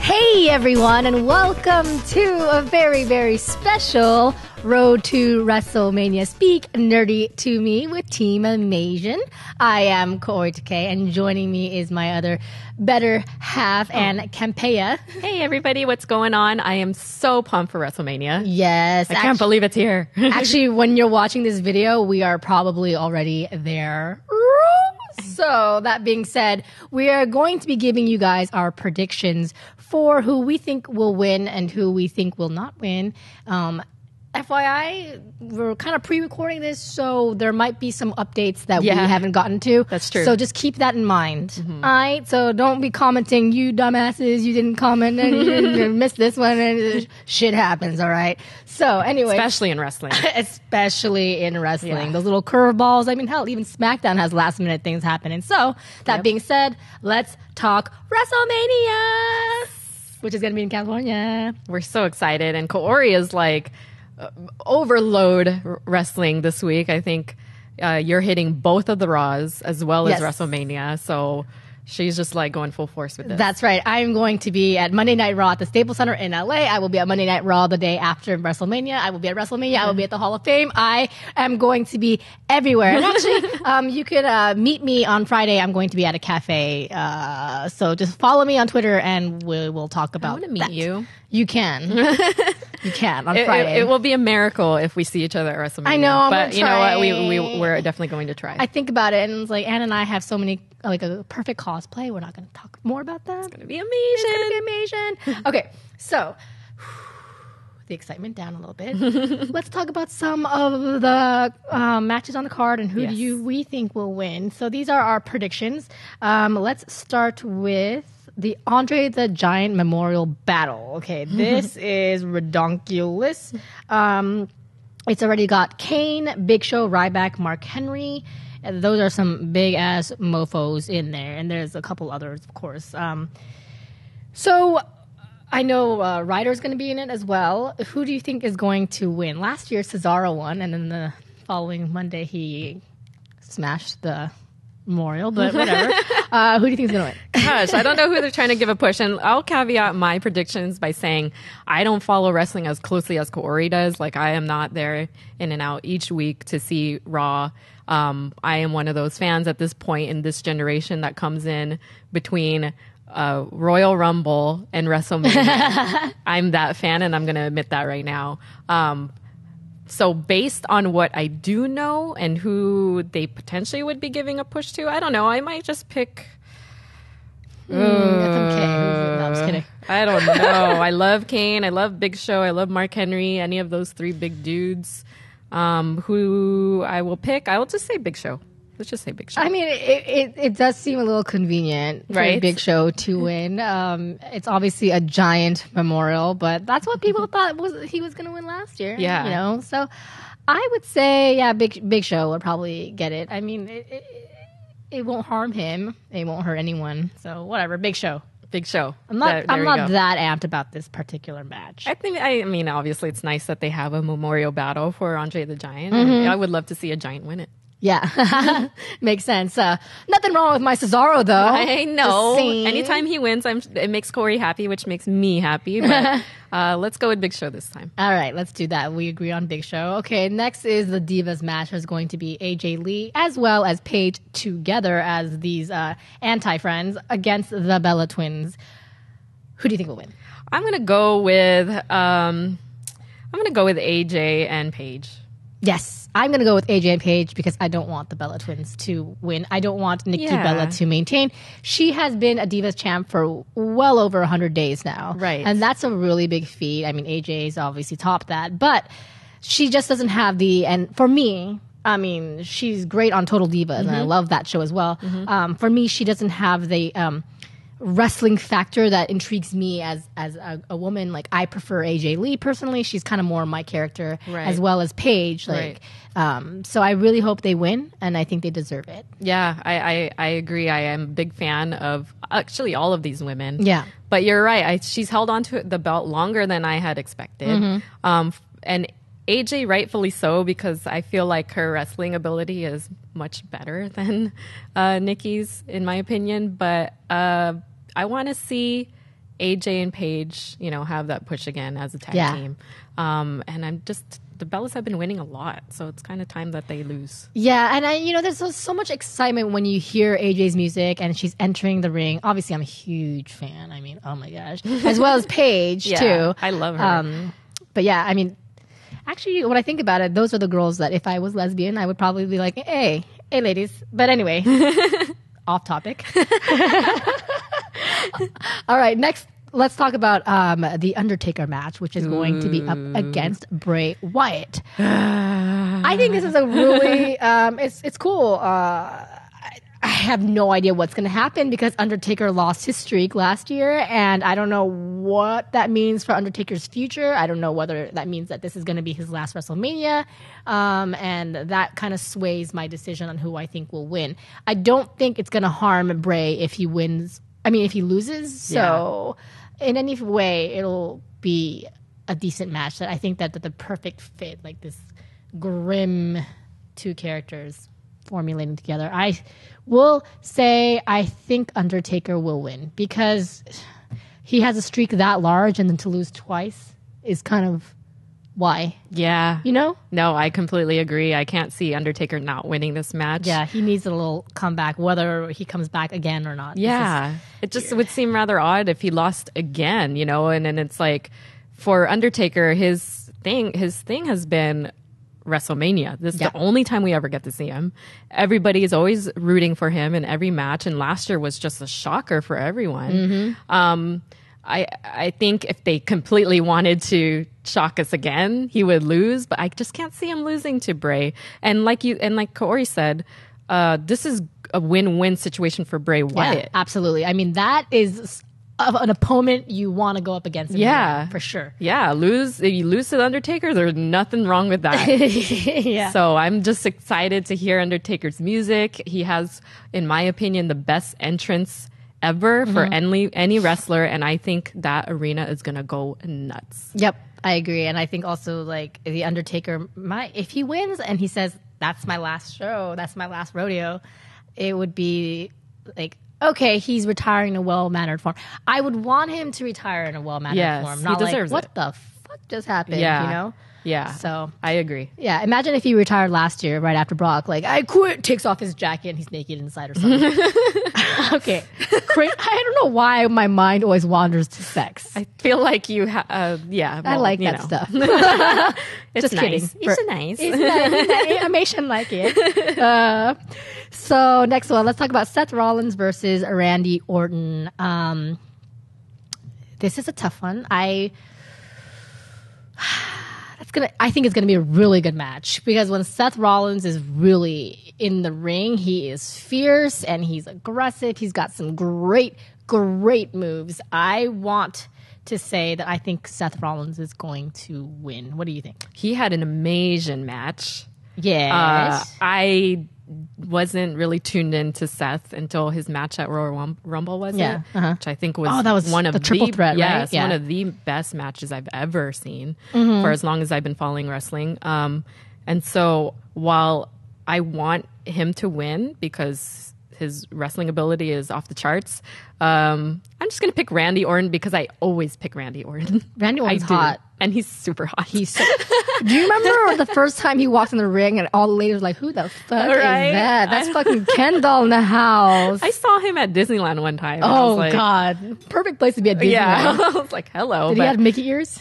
Hey everyone, and welcome to a very, very special Road to WrestleMania Speak Nerdy to Me with Team Amasian. I am Kaori Takee, and joining me is my other better half, and Campea. Hey everybody, what's going on? I am so pumped for WrestleMania. Yes. I can't believe it's here. Actually, when you're watching this video, we are probably already there. So, that being said, we are going to be giving you guys our predictions for who we think will win and who we think will not win. FYI, we're kind of pre-recording this, so there might be some updates that we haven't gotten to. That's true. So just keep that in mind. Mm-hmm. All right? So don't be commenting, you dumbasses, you didn't comment, and you missed this one, and shit happens, all right? So anyway. Especially in wrestling. Especially in wrestling. Yeah. Those little curveballs. I mean, hell, even SmackDown has last-minute things happening. So, that being said, let's talk WrestleMania, which is going to be in California. We're so excited, and Kaori is like overload wrestling this week. I think you're hitting both of the Raws as well as WrestleMania, so she's just like going full force with this. That's right. I'm going to be at Monday Night Raw at the Staples Center in LA. I will be at Monday Night Raw the day after WrestleMania. I will be at WrestleMania. I will be at the Hall of Fame. I am going to be everywhere. And actually, you could meet me on Friday. I'm going to be at a cafe. So just follow me on Twitter and we'll talk about that. I want to meet you. You can. You can on Friday. It will be a miracle if we see each other at WrestleMania. I know, but you know what? We're definitely going to try. I think about it, and it's like Ann and I have so many, like a perfect cosplay. We're not going to talk more about that. It's going to be amazing. It's going to be amazing. Okay, so the excitement down a little bit. Let's talk about some of the matches on the card and who we think will win. So these are our predictions. Let's start with the Andre the Giant Memorial Battle. Okay, this is redonkulous. It's already got Kane, Big Show, Ryback, Mark Henry. And those are some big-ass mofos in there. And there's a couple others, of course. So I know Ryder's going to be in it as well. Who do you think is going to win? Last year, Cesaro won, and then the following Monday, he smashed the Memorial, but whatever. Who do you think is going to win? Gosh, I don't know who they're trying to give a push. And I'll caveat my predictions by saying I don't follow wrestling as closely as Kaori does. Like, I am not there in and out each week to see Raw. I am one of those fans at this point in this generation that comes in between Royal Rumble and WrestleMania. I'm that fan, and I'm going to admit that right now. So based on what I do know and who they potentially would be giving a push to, I don't know. I might just pick. That's okay. No, I'm just kidding. I don't know. I love Kane. I love Big Show. I love Mark Henry. Any of those three big dudes. Who I will pick, I will just say Big Show. Let's just say Big Show. I mean, it does seem a little convenient for a Big Show to win. It's obviously a giant memorial, but that's what people thought he was going to win last year. Yeah. You know, so I would say, Big Show would probably get it. I mean, it won't harm him. It won't hurt anyone. So whatever, Big Show. Big Show. I'm not that amped about this particular match. I mean, obviously, it's nice that they have a memorial battle for Andre the Giant. Mm-hmm. I would love to see a giant win it. Yeah, makes sense. Nothing wrong with my Cesaro, though. I know. Anytime he wins, it makes Corey happy, which makes me happy. But let's go with Big Show this time. All right, let's do that. We agree on Big Show. Okay, next is the Divas match. There's going to be AJ Lee as well as Paige together as these anti-friends against the Bella Twins. Who do you think will win? I'm gonna go with AJ and Paige. Yes, I'm going to go with AJ and Paige because I don't want the Bella Twins to win. I don't want Nikki Bella to maintain. She has been a Divas champ for well over 100 days now. Right. And that's a really big feat. I mean, AJ's obviously topped that, but she just doesn't have and for me, I mean, she's great on Total Divas, and I love that show as well. Mm-hmm. For me, she doesn't have the wrestling factor that intrigues me as a woman. Like, I prefer AJ Lee personally. She's kind of more my character, as well as Paige. Like, so I really hope they win, and I think they deserve it. Yeah, I agree. I am a big fan of actually all of these women. Yeah, but you're right. She's held on to the belt longer than I had expected. And AJ, rightfully so, because I feel like her wrestling ability is much better than Nikki's, in my opinion. But I want to see AJ and Paige, have that push again as a tag team. And the Bellas have been winning a lot, so it's kind of time that they lose. Yeah, and there's so much excitement when you hear AJ's music and she's entering the ring. Obviously, I'm a huge fan. I mean, oh my gosh. As well as Paige, too. I love her. But yeah, I mean, actually, when I think about it, those are the girls that if I was lesbian, I would probably be like, hey, ladies. But anyway, off topic. All right, next, let's talk about the Undertaker match, which is going to be up against Bray Wyatt. I think this is a really, it's cool. I have no idea what's going to happen because Undertaker lost his streak last year, and I don't know what that means for Undertaker's future. I don't know whether that means that this is going to be his last WrestleMania, and that kind of sways my decision on who I think will win. I don't think it's going to harm Bray if he wins. I mean, if he loses. So in any way, it'll be a decent match. That I think that the perfect fit, like this grim two characters formulating together. I will say I think Undertaker will win because he has a streak that large, and then to lose twice is kind of why. Yeah. No, I completely agree. I can't see Undertaker not winning this match. Yeah, he needs a little comeback, whether he comes back again or not. Yeah. It just would seem rather odd if he lost again, and then it's like for Undertaker, his thing has been WrestleMania. This is the only time we ever get to see him. Everybody is always rooting for him in every match, and last year was just a shocker for everyone. I think if they completely wanted to shock us again, he would lose, but I just can't see him losing to Bray. And like Kaori said, this is a win-win situation for Bray Wyatt. Yeah, absolutely. I mean, that is an opponent you want to go up against. For sure. Yeah, if you lose to the Undertaker, there's nothing wrong with that. Yeah. So I'm just excited to hear Undertaker's music. He has, in my opinion, the best entrance ever for any wrestler, and I think that arena is gonna go nuts. Yep, I agree, and I think also like the Undertaker if he wins and he says that's my last show, that's my last rodeo, it would be like, okay, he's retiring in a well-mannered form. I would want him to retire in a well-mannered form, not he deserves what the fuck just happened, Yeah. So I agrag Yeah. Imagine if he retired last year right after Brock, like, I quit, takes off his jacket and he's naked inside or something. Okay. I don't know why my mind always wanders to sex. I feel like you I like that stuff. It's Just nice. kidding. It's nice. Amasian like it. So next one, let's talk about Seth Rollins versus Randy Orton. This is a tough one. I think it's gonna be a really good match because when Seth Rollins is really in the ring, he is fierce and he's aggressive. He's got some great moves. I want to say that I think Seth Rollins is going to win. What do you think? He had an amazing match. Yes. I wasn't really tuned into Seth until his match at Royal Rumble, which I think was, that was one of the triple threat, right? One of the best matches I've ever seen for as long as I've been following wrestling. And so while I want him to win because his wrestling ability is off the charts, I'm just going to pick Randy Orton because I always pick Randy Orton. Randy Orton's hot. And he's super hot. Do you remember the first time he walked in the ring and all the ladies were like, who the fuck is that? That's fucking Kendall in the house. I saw him at Disneyland one time. Oh, God. Perfect place to be at Disneyland. Yeah. I was like, hello. Did he have Mickey ears?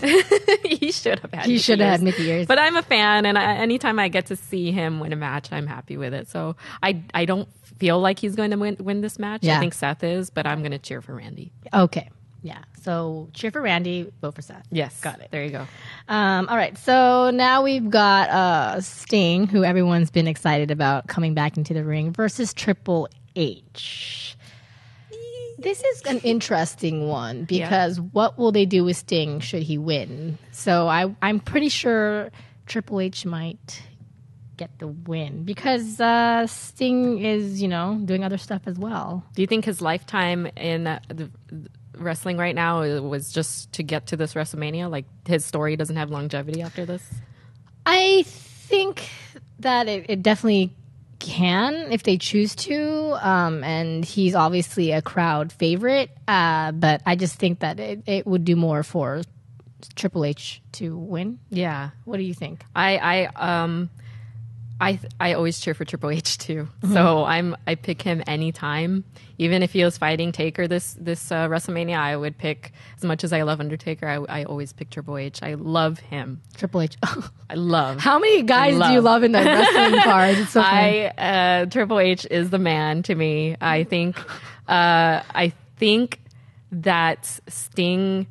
He should have had He should have had Mickey ears. But I'm a fan, and anytime I get to see him win a match, I'm happy with it. So I don't feel like he's going to win this match. I think Seth is, but I'm going to cheer for Randy. Okay. Yeah. So cheer for Randy, vote for Seth. Yes. Got it. There you go. All right. So now we've got Sting, who everyone's been excited about coming back into the ring, versus Triple H. This is an interesting one because what will they do with Sting should he win? So I'm pretty sure Triple H might get the win because Sting is, doing other stuff as well. Do you think his lifetime in the wrestling right now was just to get to this WrestleMania? Like his story doesn't have longevity after this? I think that it definitely can if they choose to, and he's obviously a crowd favorite, but I just think that it would do more for Triple H to win. Yeah. What do you think? I always cheer for Triple H too. So I pick him anytime. Even if he was fighting Taker this WrestleMania, I would pick, as much as I love Undertaker, I always pick Triple H. I love him. Triple H. I love. How many guys do you love in the wrestling card? It's so funny. Triple H is the man to me. I think that Sting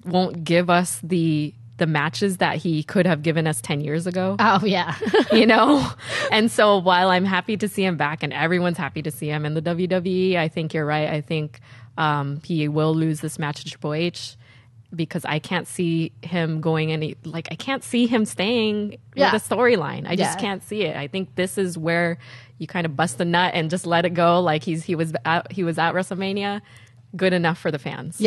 won't give us the matches that he could have given us 10 years ago. Oh, yeah. And so while I'm happy to see him back and everyone's happy to see him in the WWE, I think you're right. I think he will lose this match to Triple H because I can't see him going I can't see him staying with a storyline. I just can't see it. I think this is where you kind of bust the nut and just let it go. Like he was at WrestleMania, good enough for the fans.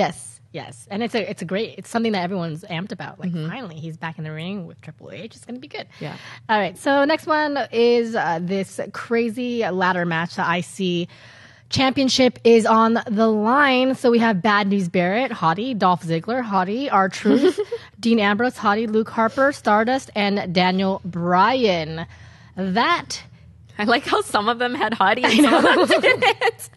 Yes, and it's something that everyone's amped about. Like, finally, he's back in the ring with Triple H. It's going to be good. Yeah. All right, so next one is this crazy ladder match. The IC Championship is on the line. So we have Bad News Barrett, Hottie, Dolph Ziggler, Hottie, R-Truth, Dean Ambrose, Hottie, Luke Harper, Stardust, and Daniel Bryan. I like how some of them had Hottie and some of them didn't.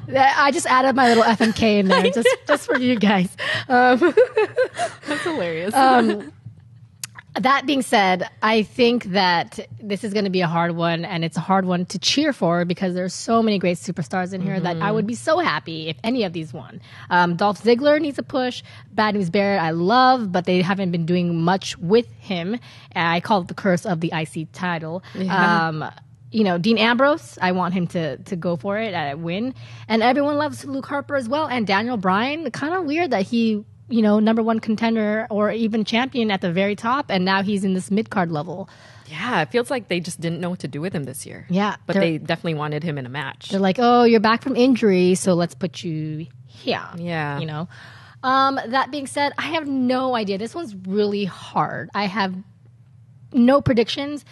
I just added my little FMK in there just for you guys. That's hilarious. That being said, I think that this is going to be a hard one, and it's a hard one to cheer for because there's so many great superstars in here that I would be so happy if any of these won. Dolph Ziggler needs a push. Bad News Barrett I love, but they haven't been doing much with him. I call it the curse of the IC title. Yeah. Dean Ambrose, I want him to go for it at win. And everyone loves Luke Harper as well. And Daniel Bryan, kind of weird that he, number one contender or even champion at the very top. And now he's in this mid-card level. Yeah, it feels like they just didn't know what to do with him this year. Yeah. But they definitely wanted him in a match. They're like, oh, you're back from injury, so let's put you here. Yeah. That being said, I have no idea. This one's really hard. I have no predictions.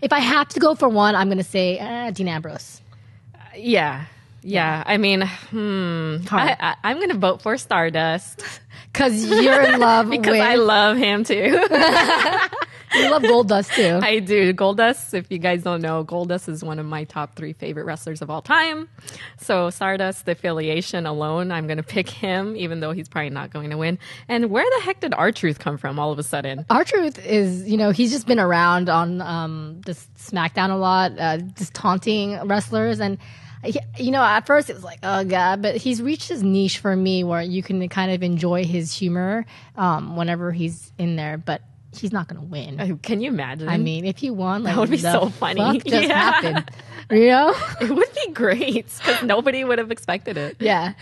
If I have to go for one, I'm going to say Dean Ambrose. Yeah. I mean, I'm going to vote for Stardust. Because you're in love with... Because I love him, too. You love Goldust, too. I do. Goldust, if you guys don't know, Goldust is one of my top 3 favorite wrestlers of all time. So Stardust, the affiliation alone, I'm going to pick him, even though he's probably not going to win. And where the heck did R-Truth come from all of a sudden? R-Truth is, he's just been around on just SmackDown a lot, just taunting wrestlers. And at first it was like, oh God, but he's reached his niche for me where you can kind of enjoy his humor whenever he's in there, but he's not going to win. Can you imagine? I mean, if he won, that would be so funny. Fuck just happened, It would be great because nobody would have expected it. Yeah.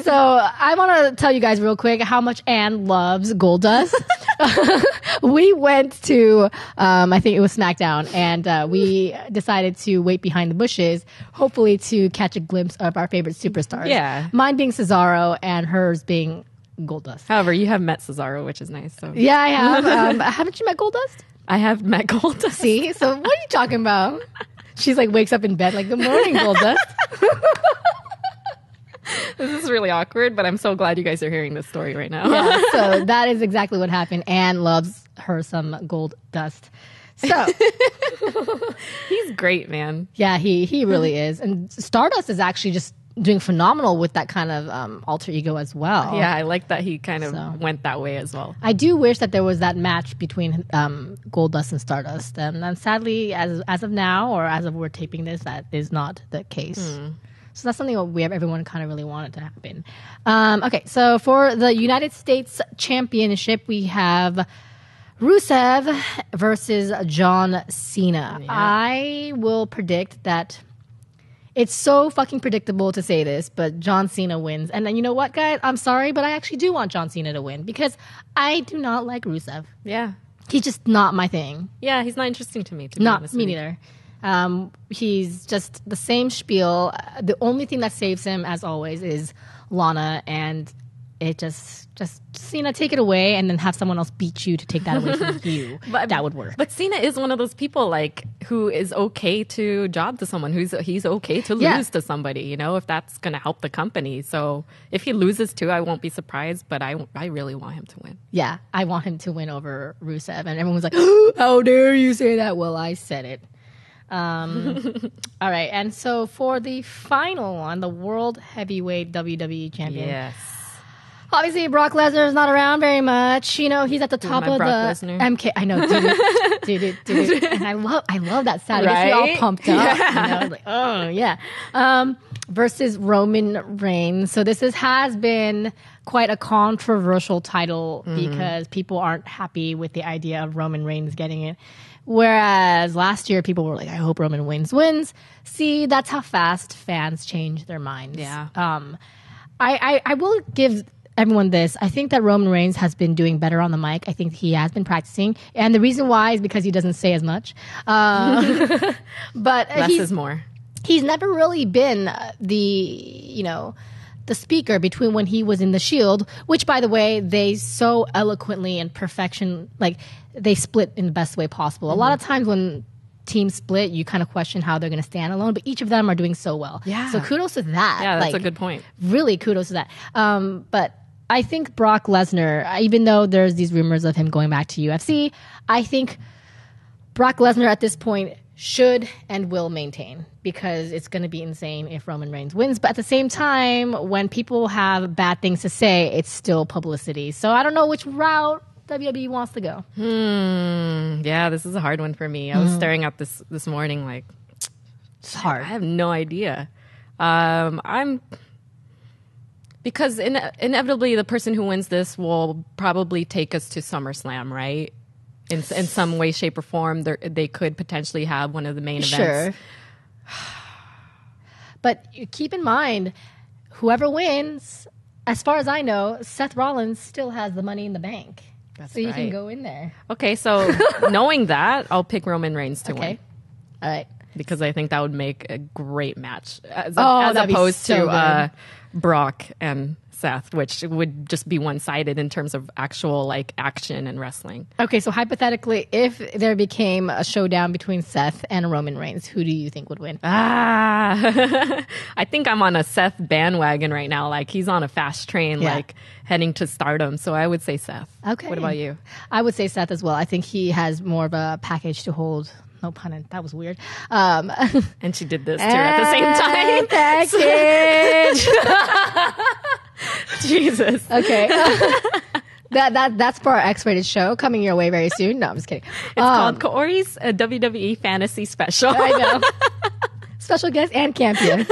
So I want to tell you guys real quick how much Ann loves Goldust. We went to, I think it was SmackDown, and we decided to wait behind the bushes, hopefully to catch a glimpse of our favorite superstars. Yeah. Mine being Cesaro and hers being Goldust. However, you have met Cesaro, which is nice. So. Yeah, I have. Haven't you met Goldust? I have met Goldust. See? So what are you talking about? She's like wakes up in bed like, good morning, Goldust. This is really awkward, but I'm so glad you guys are hearing this story right now. Yeah, so that is exactly what happened. Anne loves her some Goldust. So he's great, man. Yeah, he really is. And Stardust is actually just doing phenomenal with that kind of alter ego as well. Yeah, I like that he kind of went that way as well. I do wish that there was that match between Goldust and Stardust. And sadly, as of now, or as of we're taping this, that is not the case. So that's something that everyone kind of really wanted to happen. Okay, so for the United States Championship, we have Rusev versus John Cena. Yeah. I will predict that it's so fucking predictable to say this, but John Cena wins. And then you know what, guys? I'm sorry, but I actually do want John Cena to win because I do not like Rusev. Yeah. He's just not my thing. Yeah, he's not interesting to me, to be honest. Not me neither. He's just the same spiel. The only thing that saves him, as always, is Lana. And it just Cena, take it away, and then have someone else beat you to take that away from you. That would work. But Cena is one of those people like who is okay to job to someone. He's okay to lose to somebody. You know, if that's going to help the company. So if he loses too, I won't be surprised. But I really want him to win. Yeah, I want him to win over Rusev, and everyone's like, oh, "How dare you say that?" Well, I said it. All right, and so for the final one, the World Heavyweight WWE Champion. Yes. Obviously, Brock Lesnar is not around very much. You know, he's at the top of Brock the Lesnar. MK. I know, dude. And I love that sound. It gets me all pumped up. You know, like, oh yeah. Versus Roman Reigns. So this has been quite a controversial title because people aren't happy with the idea of Roman Reigns getting it. Whereas last year, people were like, I hope Roman Reigns wins. See, that's how fast fans change their minds. Yeah. I will give everyone this. I think that Roman Reigns has been doing better on the mic. I think he has been practicing. And the reason why is because he doesn't say as much. But less is more. He's never really been the speaker between when he was in the Shield, which, by the way, they so eloquently and perfection, like they split in the best way possible. A lot of times when teams split, you kind of question how they're going to stand alone, but each of them are doing so well. Yeah. So kudos to that. Yeah, that's a good point. Really kudos to that. But I think Brock Lesnar, even though there's these rumors of him going back to UFC, I think Brock Lesnar at this point should and will maintain, because it's going to be insane if Roman Reigns wins. But at the same time, when people have bad things to say, it's still publicity. So I don't know which route WWE wants to go. Yeah, this is a hard one for me. I was staring at this morning like, it's hard. I have no idea. Because inevitably the person who wins this will probably take us to SummerSlam, right? In some way, shape, or form, they could potentially have one of the main events. Sure. But keep in mind, whoever wins, as far as I know, Seth Rollins still has the Money in the Bank. That's so you right. can go in there. Okay, so knowing that, I'll pick Roman Reigns to win. All right. Because I think that would make a great match. As that'd opposed be so to Brock and Seth, which would just be one-sided in terms of actual like action and wrestling. Okay, so hypothetically, if there became a showdown between Seth and Roman Reigns, who do you think would win? I think I'm on a Seth bandwagon right now. Like he's on a fast train, like heading to stardom. So I would say Seth. Okay. What about you? I would say Seth as well. I think he has more of a package to hold. No pun. That was weird. And she did this too at the same time. Package. Jesus. Okay. That's for our X-rated show coming your way very soon. No, I'm just kidding. It's called Kaori's WWE Fantasy Special. I know. Special guest and Campea.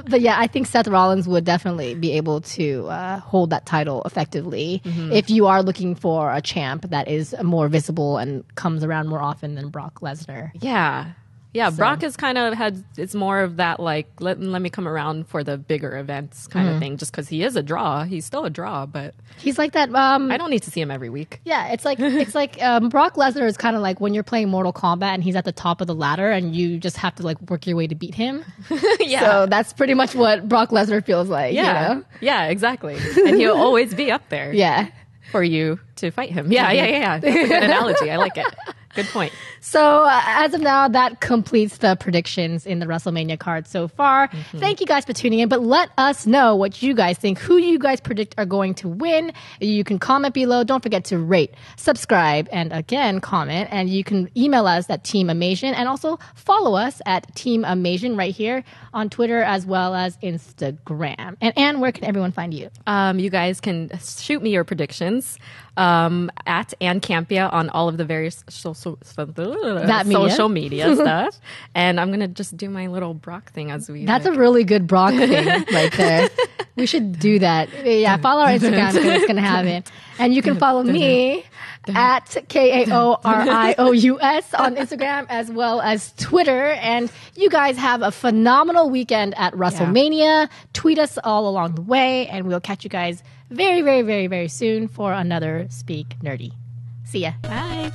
But yeah, I think Seth Rollins would definitely be able to hold that title effectively if you are looking for a champ that is more visible and comes around more often than Brock Lesnar. Yeah. Yeah, so. Brock has kind of it's more of that like, let me come around for the bigger events kind of thing, just because he is a draw. He's still a draw, but he's like that. I don't need to see him every week. Yeah, it's like Brock Lesnar is kind of like when you're playing Mortal Kombat and he's at the top of the ladder and you just have to like work your way to beat him. Yeah. So that's pretty much what Brock Lesnar feels like. Yeah. You know? Yeah, exactly. And he'll always be up there. Yeah. For you to fight him. Yeah. That's a good analogy. I like it. Good point. So as of now, that completes the predictions in the WrestleMania card so far. Thank you guys for tuning in, but let us know what you guys think, who you guys predict are going to win. You can comment below. Don't forget to rate, subscribe, and again, comment. And you can email us at Team Amasian and also follow us at Team Amasian right here on Twitter as well as Instagram. And Ann, where can everyone find you? You guys can shoot me your predictions at Ann Campea on all of the various social media stuff. And I'm going to just do my little Brock thing as we... That's a really good Brock thing right there. We should do that. Yeah, follow our Instagram because it's going to have it. And you can follow me at KAORIOUS on Instagram as well as Twitter. And you guys have a phenomenal weekend at WrestleMania. Yeah. Tweet us all along the way, and we'll catch you guys very, very, very, very soon for another Speak Nerdy. See ya. Bye.